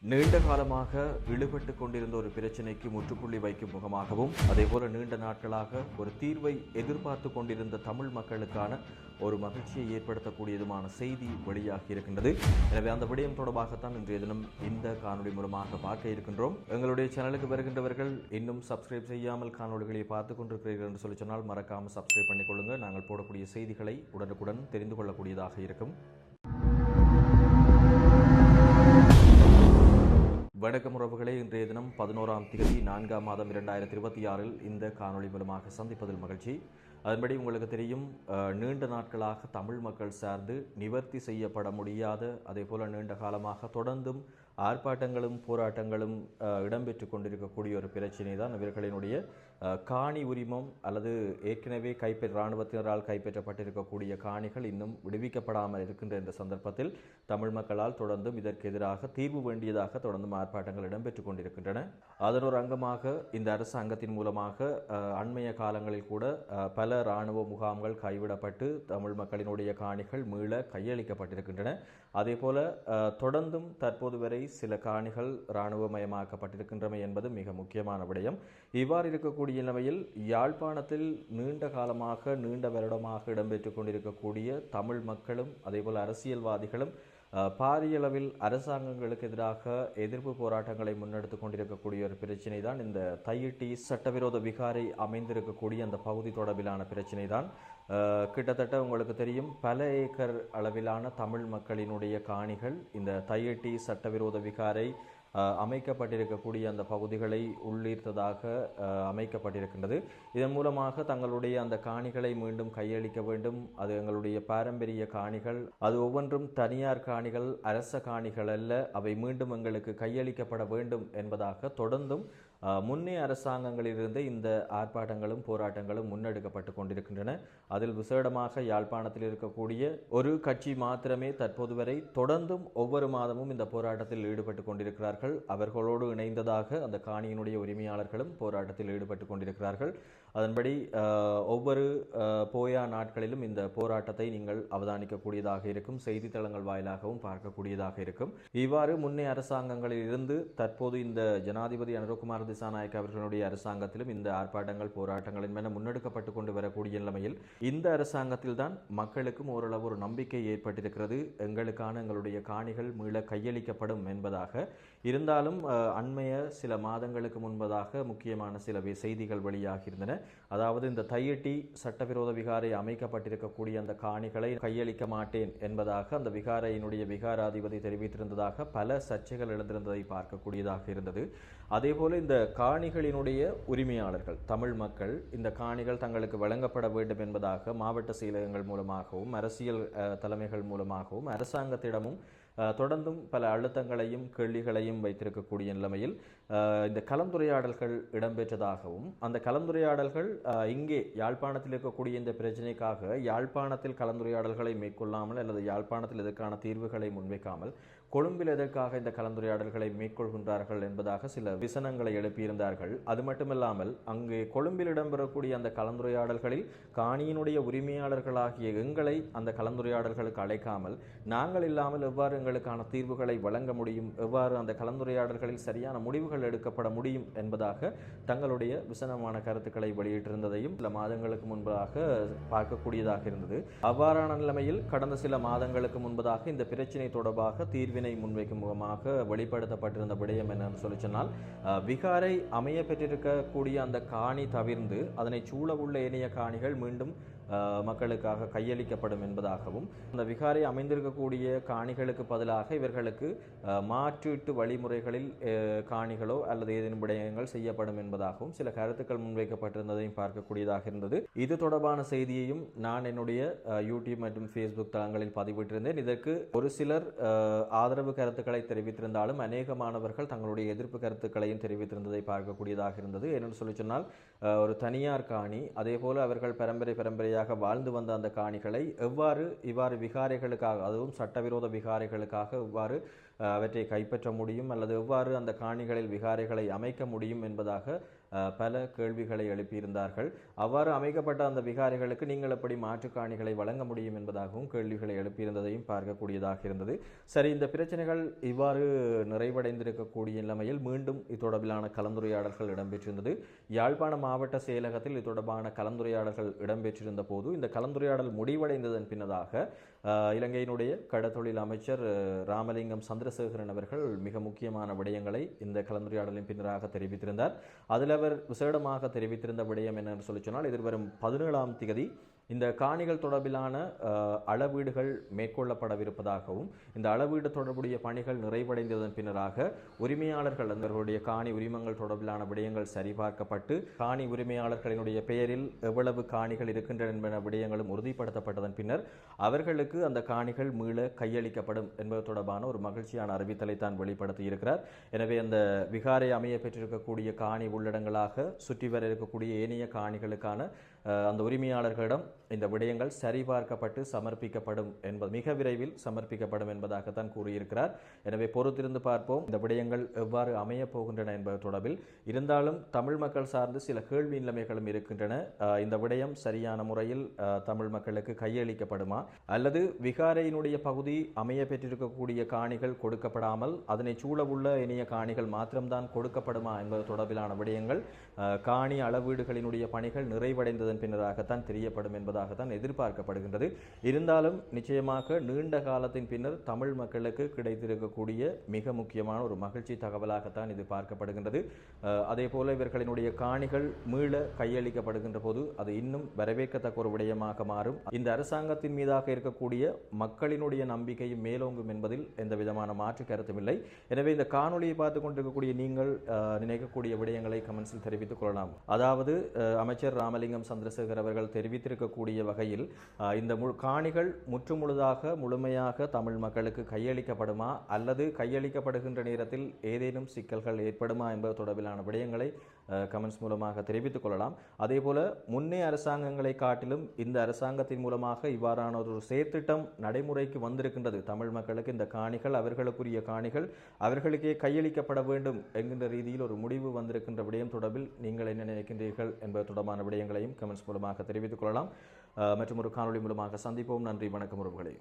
நீண்ட காலமாக இழுபட்டு கொண்டிருந்த ஒரு பிரச்சினைக்கு முற்றுப்புள்ளி வைக்கும் முகமாகவும் அதேபோல நீண்ட நாட்களாக ஒரு தீர்வை எதிர்பார்த்து கொண்டிருந்த தமிழ் மக்களுக்கான ஒரு மகிழ்ச்சியை ஏற்படுத்தக்கூடியதுமான செய்தி வெளியாகி இருக்கின்றது. எனவே அந்த விடயம் தொடர்பாகத்தான் இன்றைய தினம் இந்த காணொலி மூலமாக பார்க்க இருக்கின்றோம். எங்களுடைய சேனலுக்கு வருகின்றவர்கள் இன்னும் சப்ஸ்கிரைப் செய்யாமல் காணொலிகளை பார்த்துக் கொண்டிருக்கிறீர்கள் என்று சொல்லி சொன்னால் மறக்காமல் சப்ஸ்கிரைப் பண்ணிக்கொள்ளுங்க. நாங்கள் போடக்கூடிய செய்திகளை உடனுக்குடன் தெரிந்து கொள்ளக்கூடியதாக இருக்கும். வணக்கம் உறவுகளே, இன்றைய தினம் 11ஆம் தேதி 4ஆம் மாதம் 2026 இந்த காணொளி மூலமாக சந்திப்பதில் மகிழ்ச்சி. அதன்படி உங்களுக்கு தெரியும், நீண்ட நாட்களாக தமிழ் மக்கள் சார்ந்து நிவர்த்தி செய்யப்பட முடியாத, அதே போல நீண்ட காலமாக தொடர்ந்தும் ஆர்ப்பாட்டங்களும் போராட்டங்களும் இடம்பெற்று கொண்டிருக்கக்கூடிய ஒரு பிரச்சினை தான் இவர்களினுடைய காணி உரிமம் அல்லது ஏற்கனவே இராணுவத்தினரால் கைப்பற்றப்பட்டிருக்கக்கூடிய காணிகள் இன்னும் விடுவிக்கப்படாமல் இருக்கின்ற இந்த சந்தர்ப்பத்தில் தமிழ் மக்களால் தொடர்ந்தும் இதற்கு எதிராக தீர்வு வேண்டியதாக தொடர்ந்தும் ஆர்ப்பாட்டங்கள் இடம்பெற்றுக் கொண்டிருக்கின்றன. அதன் ஒரு அங்கமாக இந்த அரசாங்கத்தின் மூலமாக அண்மைய காலங்களில் கூட பல இராணுவ முகாம்கள் கைவிடப்பட்டு தமிழ் மக்களினுடைய காணிகள் மீள கையளிக்கப்பட்டிருக்கின்றன. அதே போல தொடர்ந்தும் தற்போது வரை சில காணிகள் இராணுவமயமாக்கப்பட்டிருக்கின்றமை என்பது மிக முக்கியமான விடயம். இவ்வாறு இருக்கக்கூடிய நிலைமையில் யாழ்ப்பாணத்தில் நீண்ட காலமாக நீண்ட வருடமாக இடம்பெற்றுக் கொண்டிருக்கக்கூடிய தமிழ் மக்களும் அதேபோல அரசியல்வாதிகளும் பாரியளவில் அரசாங்கங்களுக்கு எதிராக எதிர்ப்பு போராட்டங்களை முன்னெடுத்துக் கொண்டிருக்கக்கூடிய ஒரு பிரச்சினை தான் இந்த தையிட்டி சட்டவிரோத விகாரை அமைந்திருக்கக்கூடிய அந்த பகுதி தொடர்பிலான பிரச்சினை தான். கிட்டத்தட்ட உங்களுக்கு தெரியும், பல ஏக்கர் அளவிலான தமிழ் மக்களினுடைய காணிகள் இந்த தையிட்டி சட்டவிரோத விகாரை அமைக்கப்பட்டிருக்கக்கூடிய அந்த பகுதிகளை உள்ளீர்த்ததாக அமைக்கப்பட்டிருக்கின்றது. இதன் மூலமாக தங்களுடைய அந்த காணிகளை மீண்டும் கையளிக்க வேண்டும். அது எங்களுடைய பாரம்பரிய காணிகள், அது ஒவ்வொன்றும் தனியார் காணிகள், அரச காணிகள் அல்ல, அவை மீண்டும் எங்களுக்கு கையளிக்கப்பட வேண்டும் என்பதாக தொடர்ந்தும் முன்னே அரசாங்கங்களிலிருந்து இந்த ஆர்ப்பாட்டங்களும் போராட்டங்களும் முன்னெடுக்கப்பட்டு கொண்டிருக்கின்றன. அதில் விசேடமாக யாழ்ப்பாணத்தில் இருக்கக்கூடிய ஒரு கட்சி மாத்திரமே தற்போது வரை தொடர்ந்தும் ஒவ்வொரு மாதமும் இந்த போராட்டத்தில் ஈடுபட்டு கொண்டிருக்கிறார்கள். அவர்களோடு இணைந்ததாக அந்த காணியினுடைய உரிமையாளர்களும் போராட்டத்தில் ஈடுபட்டு கொண்டிருக்கிறார்கள். அதன்படி ஒவ்வொரு போயா நாட்களிலும் இந்த போராட்டத்தை நீங்கள் அவதானிக்கக்கூடியதாக இருக்கும். செய்தித்தளங்கள் வாயிலாகவும் பார்க்கக்கூடியதாக இருக்கும். இவ்வாறு முன்னே அரசாங்கங்களில் இருந்து தற்போது இந்த ஜனாதிபதி அனுரகுமார் திசாநாயக்க அவர்களுடைய அரசாங்கத்திலும் இந்த ஆர்ப்பாட்டங்கள் போராட்டங்களின் மேல முன்னெடுக்கப்பட்டு கொண்டு வரக்கூடிய நிலைமையில் இந்த அரசாங்கத்தில் தான் மக்களுக்கும் ஓரளவு ஒரு நம்பிக்கை ஏற்பட்டிருக்கிறது. எங்களுடைய காணிகள் மீள கையளிக்கப்படும் என்பதாக. இருந்தாலும் அண்மைய சில மாதங்களுக்கு முன்பதாக முக்கியமான சில செய்திகள் வெளியாகியிருந்தன. அதாவது இந்த தையிட்டி சட்டவிரோத விகாரை அமைக்கப்பட்டிருக்கக்கூடிய அந்த காணிகளை கையளிக்க மாட்டேன் என்பதாக அந்த விகாரையினுடைய விகாராதிபதி தெரிவித்திருந்ததாக பல சர்ச்சைகள் எழுந்திருந்ததை பார்க்கக்கூடியதாக இருந்தது. அதேபோல இந்த காணிகளினுடைய உரிமையாளர்கள் தமிழ் மக்கள் இந்த காணிகள் தங்களுக்கு வழங்கப்பட வேண்டும் என்பதாக மாவட்ட செயலகங்கள் மூலமாகவும் அரசியல் தலைமைகள் மூலமாகவும் அரசாங்கத்திடமும் தொடர்ந்தும் பல அழுத்தங்களையும் கேள்விகளையும் வைத்திருக்கக்கூடிய நிலைமையில் இந்த கலந்துரையாடல்கள் இடம்பெற்றதாகவும் அந்த கலந்துரையாடல்கள் இங்கே யாழ்ப்பாணத்தில் இருக்கக்கூடிய இந்த பிரச்சனைக்காக யாழ்ப்பாணத்தில் கலந்துரையாடல்களை மேற்கொள்ளாமல் அல்லது யாழ்ப்பாணத்தில் இதற்கான தீர்வுகளை முன்வைக்காமல் கொழும்பில் எதற்காக இந்த கலந்துரையாடல்களை மேற்கொள்கின்றார்கள் என்பதாக சில விசனங்களை எழுப்பியிருந்தார்கள். அது மட்டுமில்லாமல் அங்கு கொழும்பில் இடம்பெறக்கூடிய அந்த கலந்துரையாடல்களில் காணியினுடைய உரிமையாளர்களாகிய எங்களை அந்த கலந்துரையாடல்களுக்கு அழைக்காமல் நாங்கள் இல்லாமல் எவ்வாறு எங்களுக்கான தீர்வுகளை வழங்க முடியும், எவ்வாறு அந்த கலந்துரையாடல்களில் சரியான முடிவுகள் எடுக்கப்பட முடியும் என்பதாக தங்களுடைய விசனமான கருத்துக்களை வெளியிட்டிருந்ததையும் சில மாதங்களுக்கு முன்பதாக பார்க்கக்கூடியதாக இருந்தது. அவ்வாறான நிலைமையில் கடந்த சில மாதங்களுக்கு முன்பதாக இந்த பிரச்சினை தொடர்பாக தீர்வினை முன்வைக்கும் முகமாக வெளிப்படுத்தப்பட்டிருந்த விடயம் என்னன்னு சொல்லி சொன்னால், விகாரை அமைய பெற்றிருக்கக்கூடிய அந்த காணி தவிர்ந்து அதனை சூழ உள்ள ஏனைய காணிகள் மீண்டும் மக்களுக்காக கையளிக்கப்படும் என்பதாகவும் அந்த விகாரை அமைந்திருக்கக்கூடிய காணிகளுக்கு பதிலாக இவர்களுக்கு மாற்றீட்டு வழிமுறைகளில் காணிகளோ அல்லது ஏதேனும் விடயங்கள் செய்யப்படும் என்பதாகவும் சில கருத்துக்கள் முன்வைக்கப்பட்டிருந்ததையும் பார்க்கக்கூடியதாக இருந்தது. இது தொடர்பான செய்தியையும் நான் என்னுடைய யூடியூப் மற்றும் ஃபேஸ்புக் தளங்களில் பதிவிட்டிருந்தேன். இதற்கு ஒரு சிலர் ஆதரவு கருத்துக்களை தெரிவித்திருந்தாலும் அநேகமானவர்கள் தங்களுடைய எதிர்ப்பு கருத்துக்களையும் தெரிவித்திருந்ததை பார்க்கக்கூடியதாக இருந்தது. என்னென்னு சொல்லி சொன்னால், ஒரு தனியார் காணி, அதே போல அவர்கள் பரம்பரையாக வாழ்ந்து வந்த அந்த காணிகளை இவ்வாறு விகாரைகளுக்காக, அதுவும் சட்டவிரோத விகாரைகளுக்காக இவ்வாறு அவற்றை கைப்பற்ற முடியும் அல்லது எவ்வாறு அந்த காணிகளில் விகாரைகளை அமைக்க முடியும் என்பதாக பல கேள்விகளை எழுப்பியிருந்தார்கள். அவ்வாறு அமைக்கப்பட்ட அந்த விகாரைகளுக்கு நீங்கள் எப்படி மாற்று காணிகளை வழங்க முடியும் என்பதாகவும் கேள்விகளை எழுப்பியிருந்ததையும் பார்க்கக்கூடியதாக இருந்தது. சரி, இந்த பிரச்சனைகள் இவ்வாறு நிறைவடைந்திருக்கக்கூடிய நிலைமையில் மீண்டும் இது தொடர்பிலான கலந்துரையாடல்கள் இடம்பெற்றிருந்தது. யாழ்ப்பாண மாவட்ட செயலகத்தில் இது தொடர்பான கலந்துரையாடல்கள் இடம்பெற்றிருந்த போது இந்த கலந்துரையாடல் முடிவடைந்ததன் பின்னதாக இலங்கையினுடைய கடத்தொழில் அமைச்சர் ராமலிங்கம் சந்திரசேகரன் அவர்கள் மிக முக்கியமான விடயங்களை இந்த கலந்துரையாடலின் பின்னராக தெரிவித்திருந்தார். அதில் அவர் விசேடமாக தெரிவித்திருந்த விடயம் என்னென்னு சொல்லி சொன்னால், எதிர்வரும் 17ஆம் திகதி இந்த காணிகள் தொடர்பிலான அளவீடுகள் மேற்கொள்ளப்படவிருப்பதாகவும் இந்த அளவீடு தொடர்புடைய பணிகள் நிறைவடைந்ததன் பின்னராக உரிமையாளர்கள் அவர்களுடைய காணி உரிமங்கள் தொடர்பிலான விடயங்கள் சரிபார்க்கப்பட்டு காணி உரிமையாளர்களினுடைய பெயரில் எவ்வளவு காணிகள் இருக்கின்றன என்பன விடயங்களும் உறுதிப்படுத்தப்பட்டதன் பின்னர் அவர்களுக்கு அந்த காணிகள் மீள கையளிக்கப்படும் என்பது தொடர்பான ஒரு மகிழ்ச்சியான அறிவித்தலை தான் வெளிப்படுத்தி இருக்கிறார். எனவே அந்த விகாரை அமைய பெற்றிருக்கக்கூடிய காணி உள்ளடங்களாக சுற்றி வர இருக்கக்கூடிய ஏனைய காணிகளுக்கான அந்த உரிமையாளர்களிடம் இந்த விடயங்கள் சரிபார்க்கப்பட்டு சமர்ப்பிக்கப்படும் என்பது மிக விரைவில் சமர்ப்பிக்கப்படும் என்பதாகத்தான் கூறியிருக்கிறார். எனவே பொறுத்திருந்து பார்ப்போம் இந்த விடயங்கள் எவ்வாறு அமைய போகின்றன என்பது தொடர்பில். இருந்தாலும் தமிழ் மக்கள் சார்ந்து சில கேள்வி நிலைமைகளும் இருக்கின்றன. இந்த விடயம் சரியான முறையில் தமிழ் மக்களுக்கு கையளிக்கப்படுமா அல்லது விகாரையினுடைய பகுதி அமைய பெற்றிருக்கக்கூடிய காணிகள் கொடுக்கப்படாமல் அதனை சூழவுள்ள இணைய காணிகள் மாத்திரம்தான் கொடுக்கப்படுமா என்பது தொடர்பிலான விடயங்கள் காணி அளவீடுகளினுடைய பணிகள் நிறைவடைந்ததன் பின்னராகத்தான் தெரியப்படும் என்பதாகத்தான் எதிர்பார்க்கப்படுகின்றது. இருந்தாலும் நிச்சயமாக நீண்ட காலத்தின் பின்னர் தமிழ் மக்களுக்கு கிடைத்திருக்கக்கூடிய மிக முக்கியமான ஒரு மகிழ்ச்சி தகவலாகத்தான் இது பார்க்கப்படுகின்றது. அதே போல இவர்களினுடைய காணிகள் மீள கையளிக்கப்படுகின்ற போது அது இன்னும் வரவேற்கத்தக்க ஒரு விடயமாக மாறும். இந்த அரசாங்கத்தின் மீதாக இருக்கக்கூடிய மக்களினுடைய நம்பிக்கையும் மேலோங்கும் என்பதில் எந்த விதமான மாற்று கருத்தும் இல்லை. எனவே இந்த காணொலியை பார்த்து கொண்டிருக்கக்கூடிய நீங்கள் நினைக்கக்கூடிய விடயங்களை கமெண்ட்ஸில் தெரிவித்துக் கொள்ளலாம். அதாவது அமைச்சர் ராமலிங்கம் சந்திரசேகர் அவர்கள் தெரிவித்திருக்கக்கூடிய வகையில் இந்த காணிகள் முற்றுமுழுதாக முழுமையாக தமிழ் மக்களுக்கு கையளிக்கப்படுமா அல்லது கையளிக்கப்படுகின்ற நேரத்தில் ஏதேனும் சிக்கல்கள் ஏற்படுமா என்பது தொடர்பிலான விடயங்களை கமெண்ட்ஸ் மூலமாக தெரிவித்துக் கொள்ளலாம். அதே போல முன்னே அரசாங்கங்களை காட்டிலும் இந்த அரசாங்கத்தின் மூலமாக இவ்வாறான ஒரு செயற்திட்டம் நடைமுறைக்கு வந்திருக்கின்றது. தமிழ் மக்களுக்கு இந்த காணிகள் அவர்களுக்குரிய காணிகள் அவர்களுக்கே கையளிக்கப்பட வேண்டும் என்கின்ற ரீதியில் ஒரு முடிவு வந்திருக்கின்ற விடயம் தொடர்பில் நீங்கள் என்ன நினைக்கின்றீர்கள் என்பது தொடர்பான விடயங்களையும் கமெண்ட்ஸ் மூலமாக தெரிவித்துக் கொள்ளலாம். மற்றும் ஒரு காணொலி மூலமாக சந்திப்போம். நன்றி, வணக்கம் உறவுகளே.